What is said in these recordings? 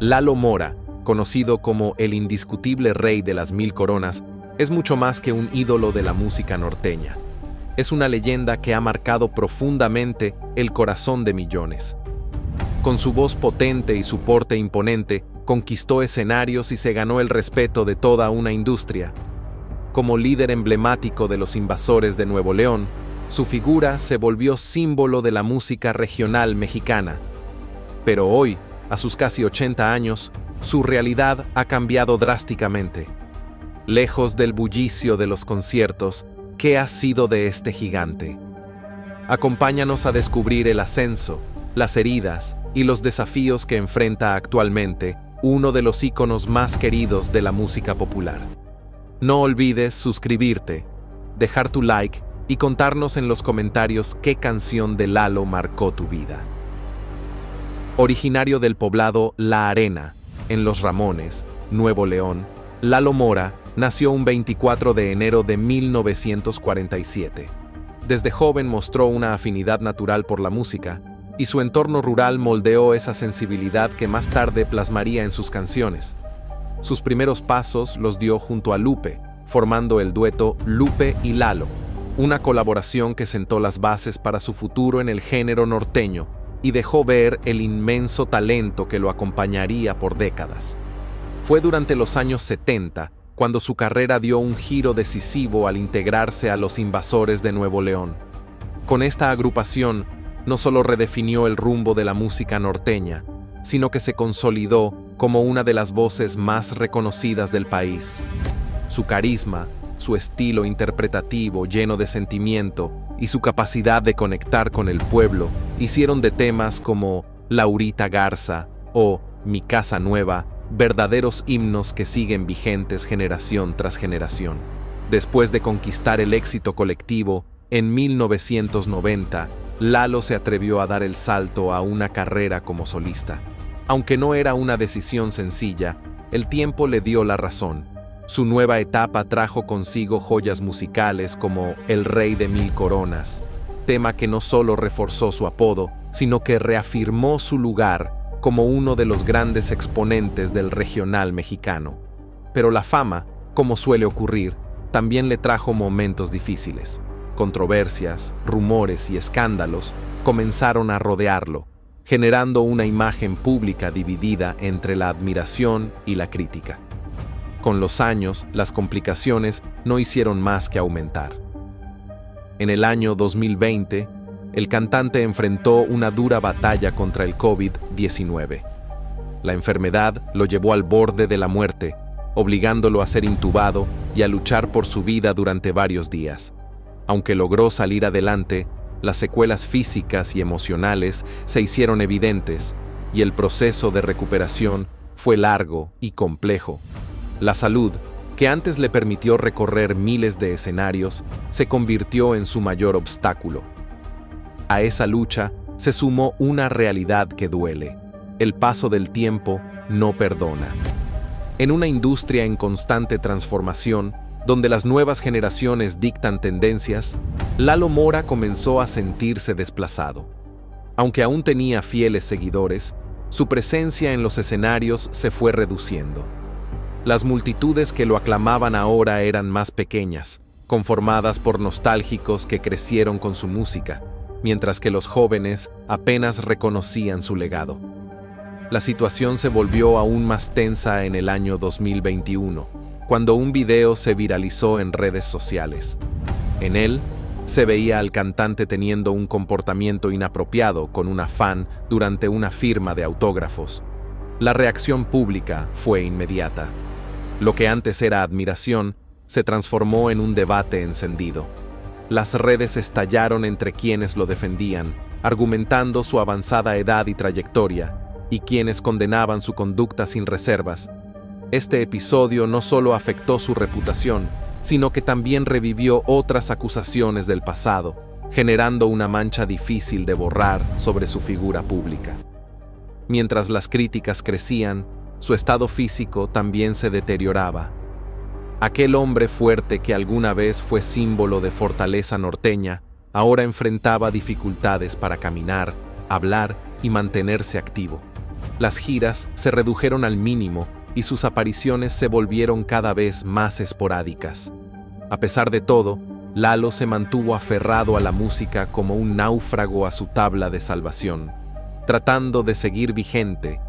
Lalo Mora, conocido como el indiscutible rey de las 1000 coronas, es mucho más que un ídolo de la música norteña. Es una leyenda que ha marcado profundamente el corazón de millones. Con su voz potente y su porte imponente, conquistó escenarios y se ganó el respeto de toda una industria. Como líder emblemático de los Invasores de Nuevo León, su figura se volvió símbolo de la música regional mexicana. Pero hoy, a sus casi 80 años, su realidad ha cambiado drásticamente. Lejos del bullicio de los conciertos, ¿qué ha sido de este gigante? Acompáñanos a descubrir el ascenso, las heridas y los desafíos que enfrenta actualmente uno de los íconos más queridos de la música popular. No olvides suscribirte, dejar tu like y contarnos en los comentarios qué canción de Lalo marcó tu vida. Originario del poblado La Arena, en Los Ramones, Nuevo León, Lalo Mora nació un 24 de enero de 1947. Desde joven mostró una afinidad natural por la música, y su entorno rural moldeó esa sensibilidad que más tarde plasmaría en sus canciones. Sus primeros pasos los dio junto a Lupe, formando el dueto Lupe y Lalo, una colaboración que sentó las bases para su futuro en el género norteño y dejó ver el inmenso talento que lo acompañaría por décadas. Fue durante los años 70 cuando su carrera dio un giro decisivo al integrarse a los Invasores de Nuevo León. Con esta agrupación, no solo redefinió el rumbo de la música norteña, sino que se consolidó como una de las voces más reconocidas del país. Su carisma, su estilo interpretativo lleno de sentimiento y su capacidad de conectar con el pueblo hicieron de temas como Laurita Garza o Mi Casa Nueva verdaderos himnos que siguen vigentes generación tras generación. Después de conquistar el éxito colectivo, en 1990, Lalo se atrevió a dar el salto a una carrera como solista. Aunque no era una decisión sencilla, el tiempo le dio la razón. Su nueva etapa trajo consigo joyas musicales como El Rey de 1000 Coronas, tema que no solo reforzó su apodo, sino que reafirmó su lugar como uno de los grandes exponentes del regional mexicano. Pero la fama, como suele ocurrir, también le trajo momentos difíciles. Controversias, rumores y escándalos comenzaron a rodearlo, generando una imagen pública dividida entre la admiración y la crítica. Con los años, las complicaciones no hicieron más que aumentar. En el año 2020, el cantante enfrentó una dura batalla contra el COVID-19. La enfermedad lo llevó al borde de la muerte, obligándolo a ser intubado y a luchar por su vida durante varios días. Aunque logró salir adelante, las secuelas físicas y emocionales se hicieron evidentes, y el proceso de recuperación fue largo y complejo. La salud, que antes le permitió recorrer miles de escenarios, se convirtió en su mayor obstáculo. A esa lucha se sumó una realidad que duele. El paso del tiempo no perdona. En una industria en constante transformación, donde las nuevas generaciones dictan tendencias, Lalo Mora comenzó a sentirse desplazado. Aunque aún tenía fieles seguidores, su presencia en los escenarios se fue reduciendo. Las multitudes que lo aclamaban ahora eran más pequeñas, conformadas por nostálgicos que crecieron con su música, mientras que los jóvenes apenas reconocían su legado. La situación se volvió aún más tensa en el año 2021, cuando un video se viralizó en redes sociales. En él, se veía al cantante teniendo un comportamiento inapropiado con una fan durante una firma de autógrafos. La reacción pública fue inmediata. Lo que antes era admiración, se transformó en un debate encendido. Las redes estallaron entre quienes lo defendían, argumentando su avanzada edad y trayectoria, y quienes condenaban su conducta sin reservas. Este episodio no solo afectó su reputación, sino que también revivió otras acusaciones del pasado, generando una mancha difícil de borrar sobre su figura pública. Mientras las críticas crecían, su estado físico también se deterioraba. Aquel hombre fuerte que alguna vez fue símbolo de fortaleza norteña, ahora enfrentaba dificultades para caminar, hablar y mantenerse activo. Las giras se redujeron al mínimo y sus apariciones se volvieron cada vez más esporádicas. A pesar de todo, Lalo se mantuvo aferrado a la música como un náufrago a su tabla de salvación, tratando de seguir vigente,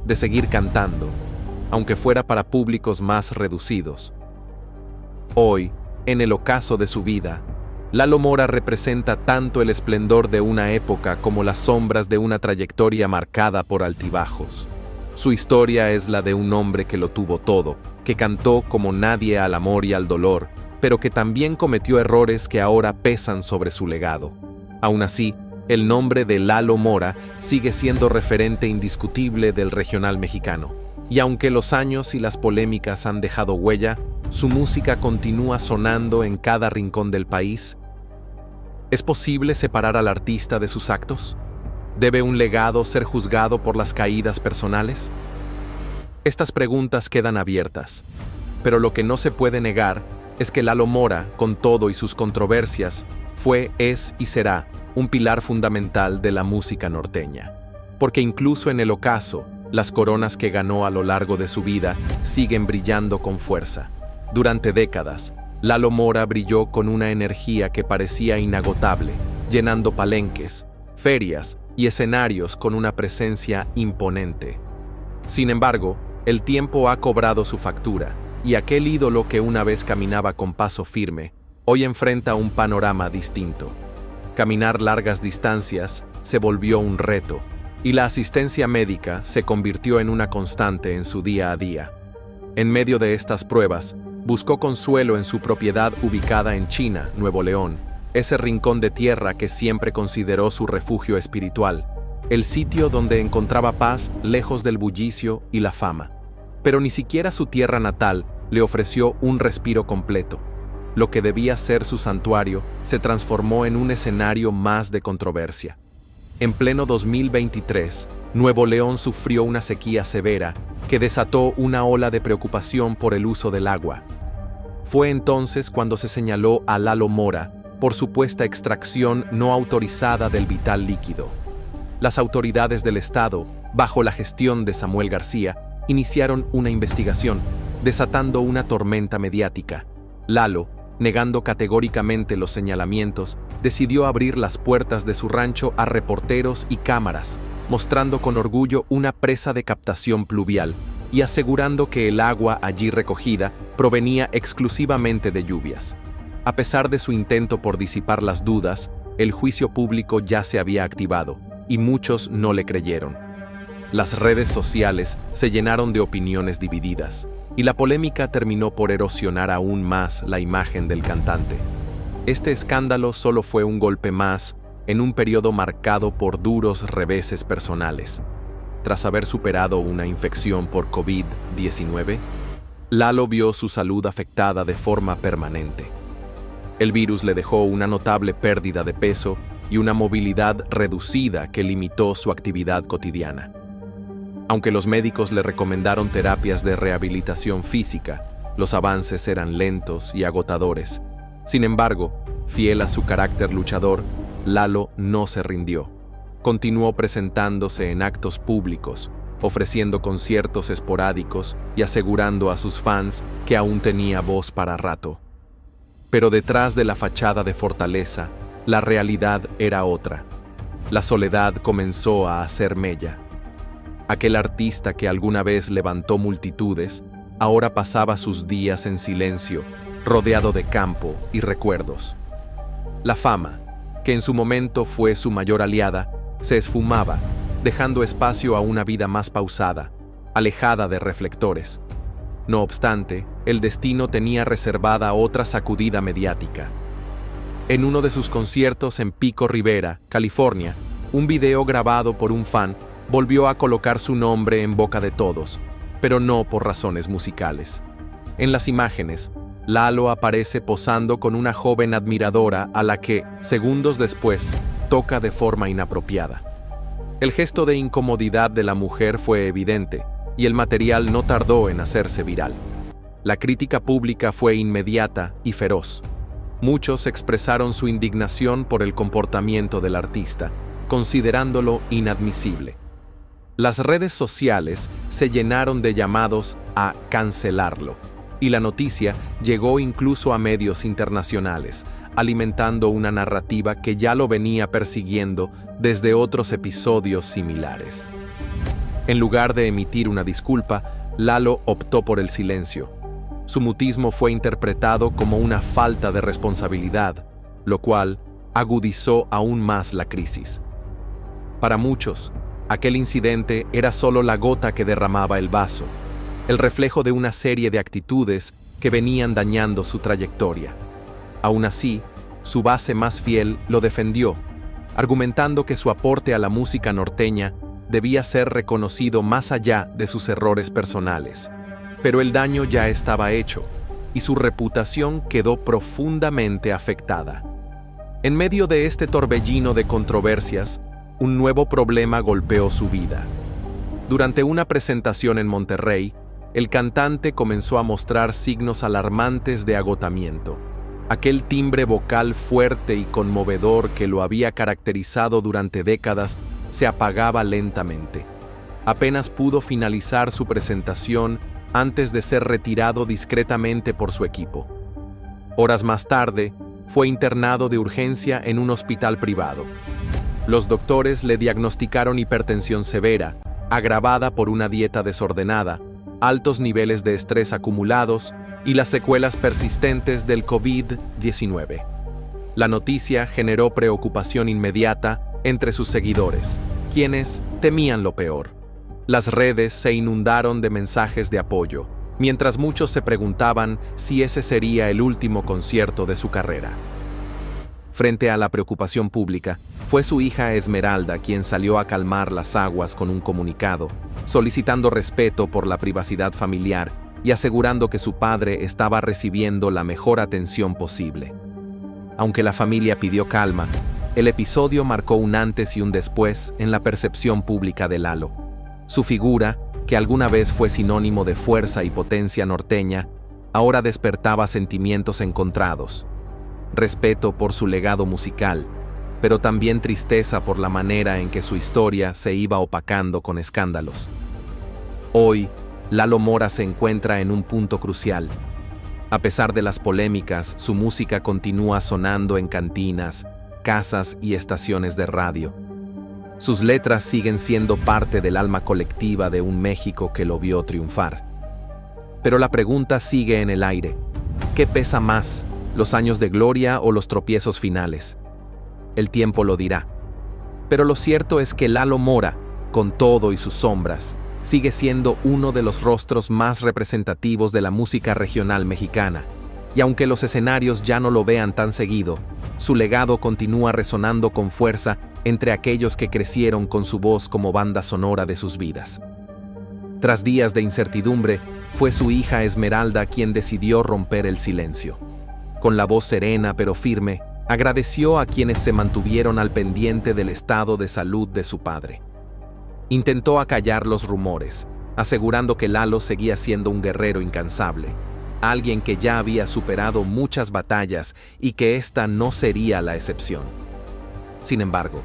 de seguir cantando, aunque fuera para públicos más reducidos. Hoy, en el ocaso de su vida, Lalo Mora representa tanto el esplendor de una época como las sombras de una trayectoria marcada por altibajos. Su historia es la de un hombre que lo tuvo todo, que cantó como nadie al amor y al dolor, pero que también cometió errores que ahora pesan sobre su legado. Aún así, el nombre de Lalo Mora sigue siendo referente indiscutible del regional mexicano. Y aunque los años y las polémicas han dejado huella, su música continúa sonando en cada rincón del país. ¿Es posible separar al artista de sus actos? ¿Debe un legado ser juzgado por las caídas personales? Estas preguntas quedan abiertas, pero lo que no se puede negar es que Lalo Mora, con todo y sus controversias, fue, es y será un pilar fundamental de la música norteña. Porque incluso en el ocaso, las coronas que ganó a lo largo de su vida siguen brillando con fuerza. Durante décadas, Lalo Mora brilló con una energía que parecía inagotable, llenando palenques, ferias y escenarios con una presencia imponente. Sin embargo, el tiempo ha cobrado su factura, y aquel ídolo que una vez caminaba con paso firme, hoy enfrenta un panorama distinto. Caminar largas distancias se volvió un reto, y la asistencia médica se convirtió en una constante en su día a día. En medio de estas pruebas, buscó consuelo en su propiedad ubicada en China, Nuevo León, ese rincón de tierra que siempre consideró su refugio espiritual, el sitio donde encontraba paz lejos del bullicio y la fama. Pero ni siquiera su tierra natal le ofreció un respiro completo. Lo que debía ser su santuario se transformó en un escenario más de controversia. En pleno 2023, Nuevo León sufrió una sequía severa que desató una ola de preocupación por el uso del agua. Fue entonces cuando se señaló a Lalo Mora por supuesta extracción no autorizada del vital líquido. Las autoridades del Estado, bajo la gestión de Samuel García, iniciaron una investigación, desatando una tormenta mediática. Lalo, negando categóricamente los señalamientos, decidió abrir las puertas de su rancho a reporteros y cámaras, mostrando con orgullo una presa de captación pluvial y asegurando que el agua allí recogida provenía exclusivamente de lluvias. A pesar de su intento por disipar las dudas, el juicio público ya se había activado, y muchos no le creyeron. Las redes sociales se llenaron de opiniones divididas, y la polémica terminó por erosionar aún más la imagen del cantante. Este escándalo solo fue un golpe más en un periodo marcado por duros reveses personales. Tras haber superado una infección por COVID-19, Lalo vio su salud afectada de forma permanente. El virus le dejó una notable pérdida de peso y una movilidad reducida que limitó su actividad cotidiana. Aunque los médicos le recomendaron terapias de rehabilitación física, los avances eran lentos y agotadores. Sin embargo, fiel a su carácter luchador, Lalo no se rindió. Continuó presentándose en actos públicos, ofreciendo conciertos esporádicos y asegurando a sus fans que aún tenía voz para rato. Pero detrás de la fachada de fortaleza, la realidad era otra. La soledad comenzó a hacer mella. Aquel artista que alguna vez levantó multitudes, ahora pasaba sus días en silencio, rodeado de campo y recuerdos. La fama, que en su momento fue su mayor aliada, se esfumaba, dejando espacio a una vida más pausada, alejada de reflectores. No obstante, el destino tenía reservada otra sacudida mediática. En uno de sus conciertos en Pico Rivera, California, un video grabado por un fan volvió a colocar su nombre en boca de todos, pero no por razones musicales. En las imágenes, Lalo aparece posando con una joven admiradora a la que, segundos después, toca de forma inapropiada. El gesto de incomodidad de la mujer fue evidente, y el material no tardó en hacerse viral. La crítica pública fue inmediata y feroz. Muchos expresaron su indignación por el comportamiento del artista, considerándolo inadmisible. Las redes sociales se llenaron de llamados a cancelarlo, y la noticia llegó incluso a medios internacionales, alimentando una narrativa que ya lo venía persiguiendo desde otros episodios similares. En lugar de emitir una disculpa, Lalo optó por el silencio. Su mutismo fue interpretado como una falta de responsabilidad, lo cual agudizó aún más la crisis. Para muchos, aquel incidente era solo la gota que derramaba el vaso, el reflejo de una serie de actitudes que venían dañando su trayectoria. Aún así, su base más fiel lo defendió, argumentando que su aporte a la música norteña debía ser reconocido más allá de sus errores personales. Pero el daño ya estaba hecho, y su reputación quedó profundamente afectada. En medio de este torbellino de controversias, un nuevo problema golpeó su vida. Durante una presentación en Monterrey, el cantante comenzó a mostrar signos alarmantes de agotamiento. Aquel timbre vocal fuerte y conmovedor que lo había caracterizado durante décadas se apagaba lentamente. Apenas pudo finalizar su presentación antes de ser retirado discretamente por su equipo. Horas más tarde, fue internado de urgencia en un hospital privado. Los doctores le diagnosticaron hipertensión severa, agravada por una dieta desordenada, altos niveles de estrés acumulados y las secuelas persistentes del COVID-19. La noticia generó preocupación inmediata entre sus seguidores, quienes temían lo peor. Las redes se inundaron de mensajes de apoyo, mientras muchos se preguntaban si ese sería el último concierto de su carrera. Frente a la preocupación pública, fue su hija Esmeralda quien salió a calmar las aguas con un comunicado, solicitando respeto por la privacidad familiar y asegurando que su padre estaba recibiendo la mejor atención posible. Aunque la familia pidió calma, el episodio marcó un antes y un después en la percepción pública de Lalo. Su figura, que alguna vez fue sinónimo de fuerza y potencia norteña, ahora despertaba sentimientos encontrados. Respeto por su legado musical, pero también tristeza por la manera en que su historia se iba opacando con escándalos. Hoy, Lalo Mora se encuentra en un punto crucial. A pesar de las polémicas, su música continúa sonando en cantinas, casas y estaciones de radio. Sus letras siguen siendo parte del alma colectiva de un México que lo vio triunfar. Pero la pregunta sigue en el aire. ¿Qué pesa más, los años de gloria o los tropiezos finales? El tiempo lo dirá. Pero lo cierto es que Lalo Mora, con todo y sus sombras, sigue siendo uno de los rostros más representativos de la música regional mexicana. Y aunque los escenarios ya no lo vean tan seguido, su legado continúa resonando con fuerza entre aquellos que crecieron con su voz como banda sonora de sus vidas. Tras días de incertidumbre, fue su hija Esmeralda quien decidió romper el silencio. Con la voz serena pero firme, agradeció a quienes se mantuvieron al pendiente del estado de salud de su padre. Intentó acallar los rumores, asegurando que Lalo seguía siendo un guerrero incansable, alguien que ya había superado muchas batallas y que esta no sería la excepción. Sin embargo,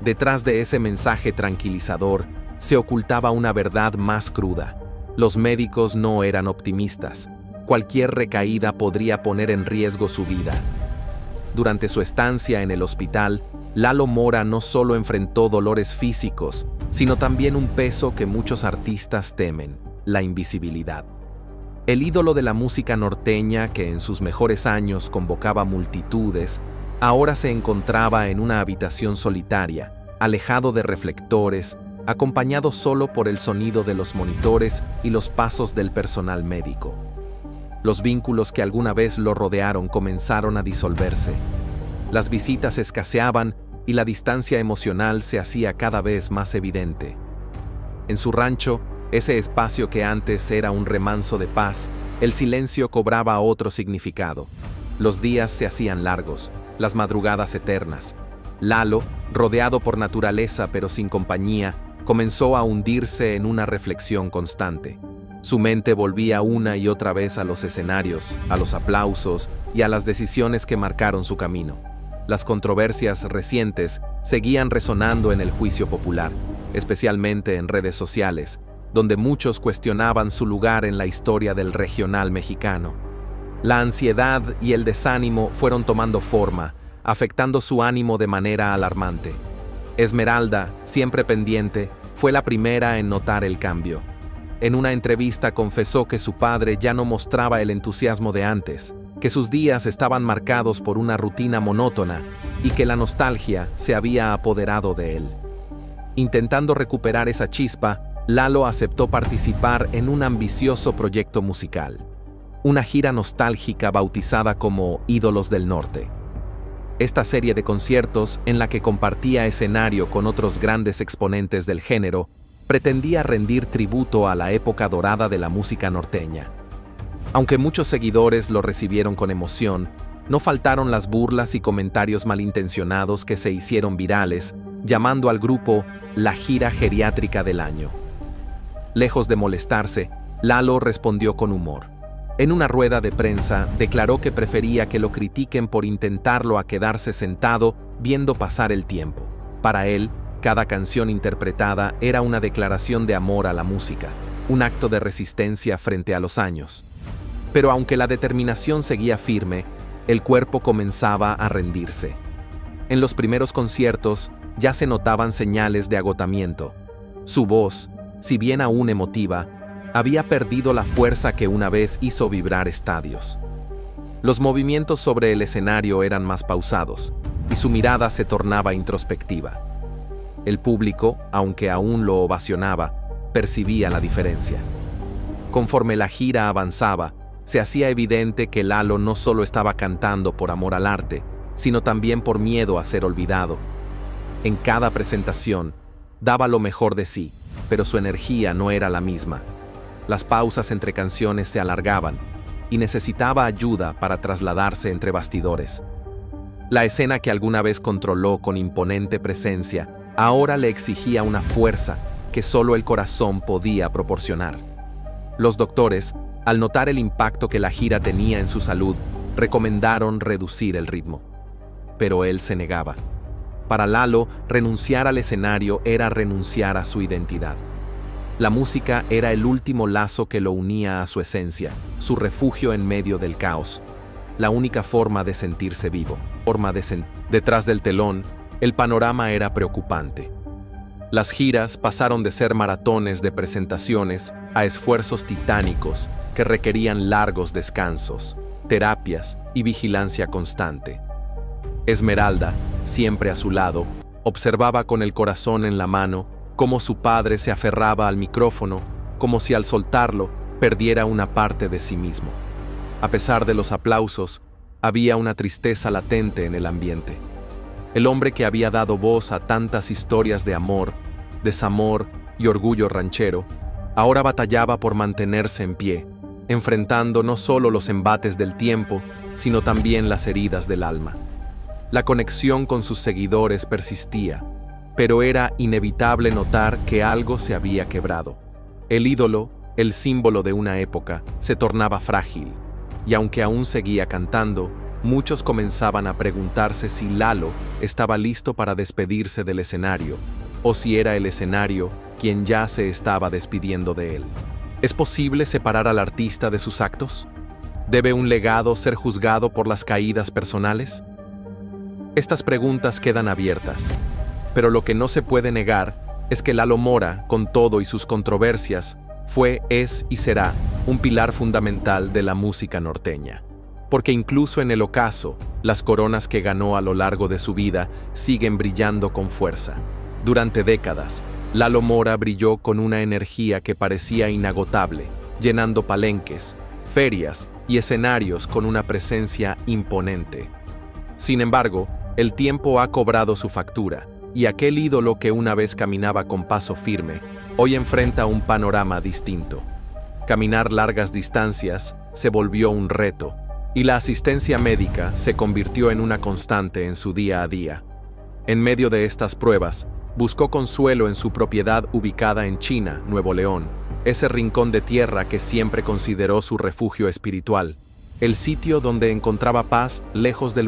detrás de ese mensaje tranquilizador se ocultaba una verdad más cruda. Los médicos no eran optimistas. Cualquier recaída podría poner en riesgo su vida. Durante su estancia en el hospital, Lalo Mora no solo enfrentó dolores físicos, sino también un peso que muchos artistas temen: la invisibilidad. El ídolo de la música norteña, que en sus mejores años convocaba multitudes, ahora se encontraba en una habitación solitaria, alejado de reflectores, acompañado solo por el sonido de los monitores y los pasos del personal médico. Los vínculos que alguna vez lo rodearon comenzaron a disolverse. Las visitas escaseaban y la distancia emocional se hacía cada vez más evidente. En su rancho, ese espacio que antes era un remanso de paz, el silencio cobraba otro significado. Los días se hacían largos, las madrugadas eternas. Lalo, rodeado por naturaleza pero sin compañía, comenzó a hundirse en una reflexión constante. Su mente volvía una y otra vez a los escenarios, a los aplausos y a las decisiones que marcaron su camino. Las controversias recientes seguían resonando en el juicio popular, especialmente en redes sociales, donde muchos cuestionaban su lugar en la historia del regional mexicano. La ansiedad y el desánimo fueron tomando forma, afectando su ánimo de manera alarmante. Esmeralda, siempre pendiente, fue la primera en notar el cambio. En una entrevista confesó que su padre ya no mostraba el entusiasmo de antes, que sus días estaban marcados por una rutina monótona y que la nostalgia se había apoderado de él. Intentando recuperar esa chispa, Lalo aceptó participar en un ambicioso proyecto musical, una gira nostálgica bautizada como Ídolos del Norte. Esta serie de conciertos, en la que compartía escenario con otros grandes exponentes del género, pretendía rendir tributo a la época dorada de la música norteña. Aunque muchos seguidores lo recibieron con emoción, no faltaron las burlas y comentarios malintencionados que se hicieron virales, llamando al grupo la gira geriátrica del año. Lejos de molestarse, Lalo respondió con humor. En una rueda de prensa declaró que prefería que lo critiquen por intentarlo a quedarse sentado viendo pasar el tiempo. Para él, cada canción interpretada era una declaración de amor a la música, un acto de resistencia frente a los años. Pero aunque la determinación seguía firme, el cuerpo comenzaba a rendirse. En los primeros conciertos ya se notaban señales de agotamiento. Su voz, si bien aún emotiva, había perdido la fuerza que una vez hizo vibrar estadios. Los movimientos sobre el escenario eran más pausados, y su mirada se tornaba introspectiva. El público, aunque aún lo ovacionaba, percibía la diferencia. Conforme la gira avanzaba, se hacía evidente que Lalo no solo estaba cantando por amor al arte, sino también por miedo a ser olvidado. En cada presentación, daba lo mejor de sí, pero su energía no era la misma. Las pausas entre canciones se alargaban y necesitaba ayuda para trasladarse entre bastidores. La escena que alguna vez controló con imponente presencia, ahora le exigía una fuerza que solo el corazón podía proporcionar. Los doctores, al notar el impacto que la gira tenía en su salud, recomendaron reducir el ritmo. Pero él se negaba. Para Lalo, renunciar al escenario era renunciar a su identidad. La música era el último lazo que lo unía a su esencia, su refugio en medio del caos, la única forma de sentirse vivo. Detrás del telón, el panorama era preocupante. Las giras pasaron de ser maratones de presentaciones a esfuerzos titánicos que requerían largos descansos, terapias y vigilancia constante. Esmeralda, siempre a su lado, observaba con el corazón en la mano cómo su padre se aferraba al micrófono, como si al soltarlo perdiera una parte de sí mismo. A pesar de los aplausos, había una tristeza latente en el ambiente. El hombre que había dado voz a tantas historias de amor, desamor y orgullo ranchero, ahora batallaba por mantenerse en pie, enfrentando no solo los embates del tiempo, sino también las heridas del alma. La conexión con sus seguidores persistía, pero era inevitable notar que algo se había quebrado. El ídolo, el símbolo de una época, se tornaba frágil, y aunque aún seguía cantando, muchos comenzaban a preguntarse si Lalo estaba listo para despedirse del escenario, o si era el escenario quien ya se estaba despidiendo de él. ¿Es posible separar al artista de sus actos? ¿Debe un legado ser juzgado por las caídas personales? Estas preguntas quedan abiertas, pero lo que no se puede negar es que Lalo Mora, con todo y sus controversias, fue, es y será un pilar fundamental de la música norteña. Porque incluso en el ocaso, las coronas que ganó a lo largo de su vida siguen brillando con fuerza. Durante décadas, Lalo Mora brilló con una energía que parecía inagotable, llenando palenques, ferias y escenarios con una presencia imponente. Sin embargo, el tiempo ha cobrado su factura, y aquel ídolo que una vez caminaba con paso firme, hoy enfrenta un panorama distinto. Caminar largas distancias se volvió un reto, y la asistencia médica se convirtió en una constante en su día a día. En medio de estas pruebas, buscó consuelo en su propiedad ubicada en China, Nuevo León, ese rincón de tierra que siempre consideró su refugio espiritual, el sitio donde encontraba paz lejos del